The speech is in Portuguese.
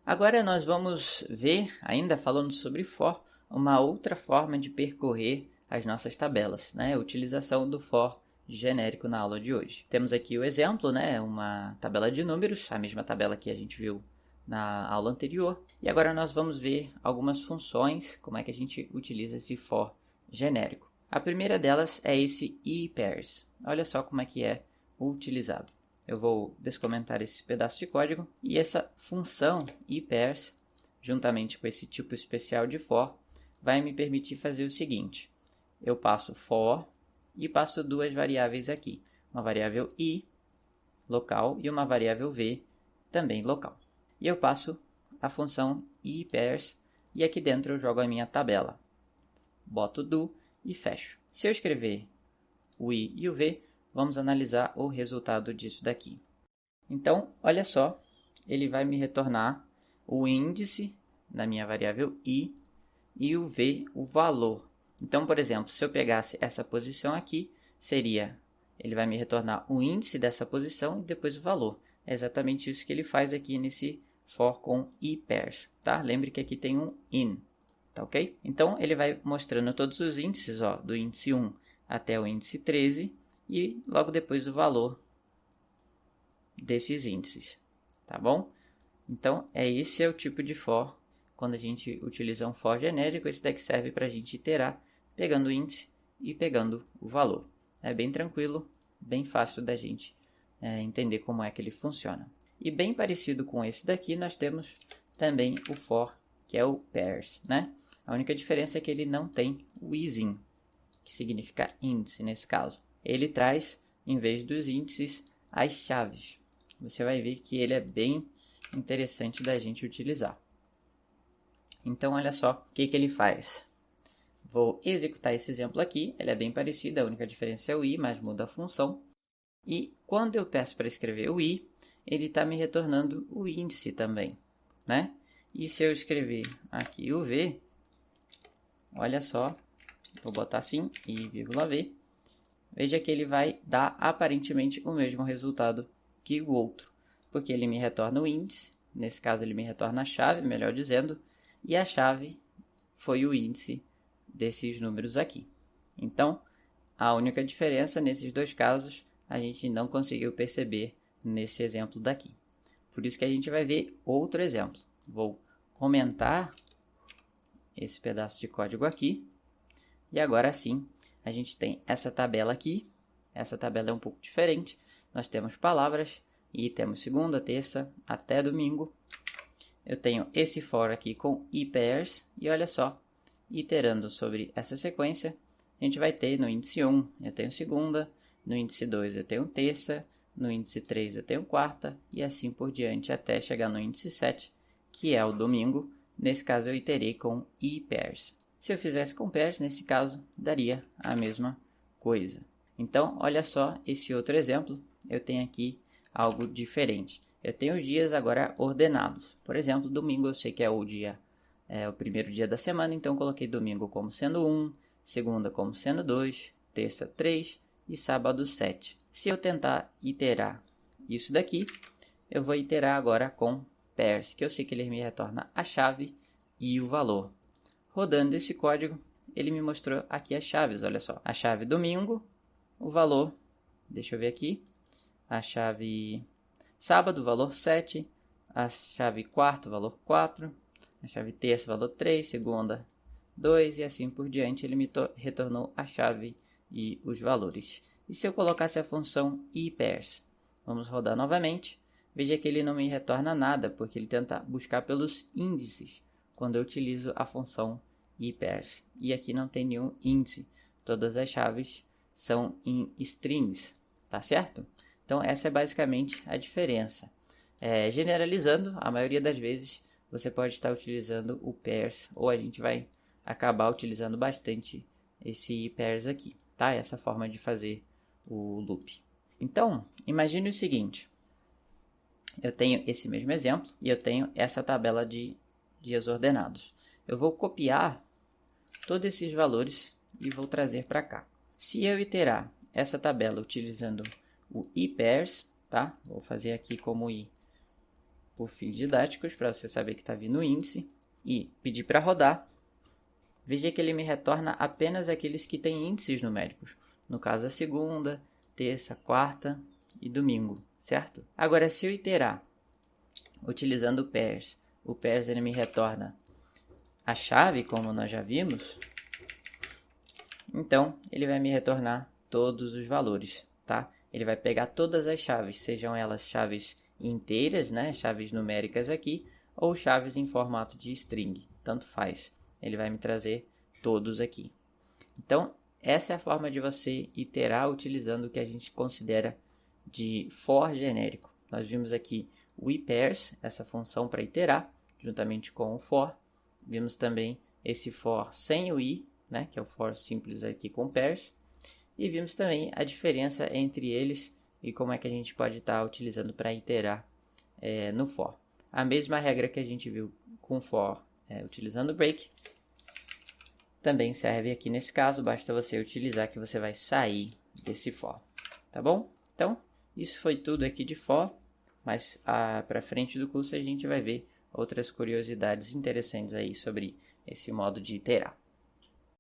Agora nós vamos ver, ainda falando sobre for, uma outra forma de percorrer as nossas tabelas, né? A utilização do for genérico na aula de hoje. Temos aqui o exemplo, né? Uma tabela de números, a mesma tabela que a gente viu na aula anterior. E agora nós vamos ver algumas funções, como é que a gente utiliza esse for genérico. A primeira delas é esse ePairs. Olha só como é que é utilizado. Eu vou descomentar esse pedaço de código e essa função ePairs, juntamente com esse tipo especial de for, vai me permitir fazer o seguinte. Eu passo for e passo duas variáveis aqui. Uma variável i, local, e uma variável v, também local. E eu passo a função ePairs e aqui dentro eu jogo a minha tabela. Boto do e fecho. Se eu escrever o i e o v, vamos analisar o resultado disso daqui. Então, olha só, ele vai me retornar o índice na minha variável i e o v, o valor. Então, por exemplo, se eu pegasse essa posição aqui, ele vai me retornar o índice dessa posição e depois o valor. É exatamente isso que ele faz aqui nesse for com ePairs, tá? Lembre que aqui tem um in, tá ok? Então, ele vai mostrando todos os índices, ó, do índice 1 até o índice 13 e logo depois o valor desses índices, tá bom? Então, esse é o tipo de for quando a gente utiliza um for genérico. Esse daqui serve para a gente iterar, pegando o índice e pegando o valor. É bem tranquilo, bem fácil da gente entender como é que ele funciona. E bem parecido com esse daqui, nós temos também o for, que é o pairs, né? A única diferença é que ele não tem o izinho, que significa índice nesse caso. Ele traz, em vez dos índices, as chaves. Você vai ver que ele é bem interessante da gente utilizar. Então, olha só o que ele faz. Vou executar esse exemplo aqui. Ele é bem parecido, a única diferença é o i, mas muda a função. E quando eu peço para escrever o i, ele está me retornando o índice também, né? E se eu escrever aqui o v, olha só, vou botar assim, i, v, veja que ele vai dar aparentemente o mesmo resultado que o outro, porque ele me retorna o índice, nesse caso ele me retorna a chave, melhor dizendo, e a chave foi o índice desses números aqui. Então, a única diferença nesses dois casos a gente não conseguiu perceber nesse exemplo daqui. Por isso que a gente vai ver outro exemplo. Vou comentar esse pedaço de código aqui, e agora sim a gente tem essa tabela aqui. Essa tabela é um pouco diferente. Nós temos palavras e temos segunda, terça, até domingo. Eu tenho esse for aqui com ePairs e olha só, iterando sobre essa sequência, a gente vai ter no índice 1 eu tenho segunda, no índice 2 eu tenho terça, no índice 3 eu tenho quarta e assim por diante até chegar no índice 7, que é o domingo. Nesse caso eu iterei com ePairs. Se eu fizesse com pairs, nesse caso, daria a mesma coisa. Então, olha só esse outro exemplo. Eu tenho aqui algo diferente. Eu tenho os dias agora ordenados. Por exemplo, domingo eu sei que é o primeiro dia da semana, então coloquei domingo como sendo 1, segunda como sendo 2, terça 3 e sábado 7. Se eu tentar iterar isso daqui, eu vou iterar agora com pairs, que eu sei que ele me retorna a chave e o valor. Rodando esse código, ele me mostrou aqui as chaves, olha só. A chave domingo, o valor, deixa eu ver aqui, a chave sábado, valor 7, a chave quarto, valor 4, a chave terça, valor 3, segunda 2 e assim por diante. Ele me retornou a chave e os valores. E se eu colocasse a função ePairs? Vamos rodar novamente. Veja que ele não me retorna nada, porque ele tenta buscar pelos índices quando eu utilizo a função ePairs. E aqui não tem nenhum índice. Todas as chaves são em strings, tá certo? Então essa é basicamente a diferença. Generalizando, a maioria das vezes você pode estar utilizando o pairs, ou a gente vai acabar utilizando bastante esse pairs aqui, tá? Essa forma de fazer o loop. Então, imagine o seguinte. Eu tenho esse mesmo exemplo e eu tenho essa tabela de dias ordenados. Eu vou copiar todos esses valores e vou trazer para cá. Se eu iterar essa tabela utilizando o ePairs, tá? Vou fazer aqui como i por fins didáticos, para você saber que está vindo o índice, e pedir para rodar. Veja que ele me retorna apenas aqueles que têm índices numéricos. No caso, a segunda, terça, quarta e domingo, certo? Agora, se eu iterar utilizando o pairs, o pairs ele me retorna a chave, como nós já vimos. Então, ele vai me retornar todos os valores, tá? Ele vai pegar todas as chaves, sejam elas chaves inteiras, né? Chaves numéricas aqui, ou chaves em formato de string, tanto faz. Ele vai me trazer todos aqui. Então, essa é a forma de você iterar utilizando o que a gente considera de for genérico. Nós vimos aqui o ipairs, essa função para iterar, juntamente com o for. Vimos também esse for sem o i, né, que é o for simples aqui com pairs. E vimos também a diferença entre eles e como é que a gente pode estar utilizando para iterar no for. A mesma regra que a gente viu com for utilizando o break, também serve aqui nesse caso, basta você utilizar que você vai sair desse for, tá bom? Então, isso foi tudo aqui de for, mas para frente do curso a gente vai ver outras curiosidades interessantes aí sobre esse modo de iterar.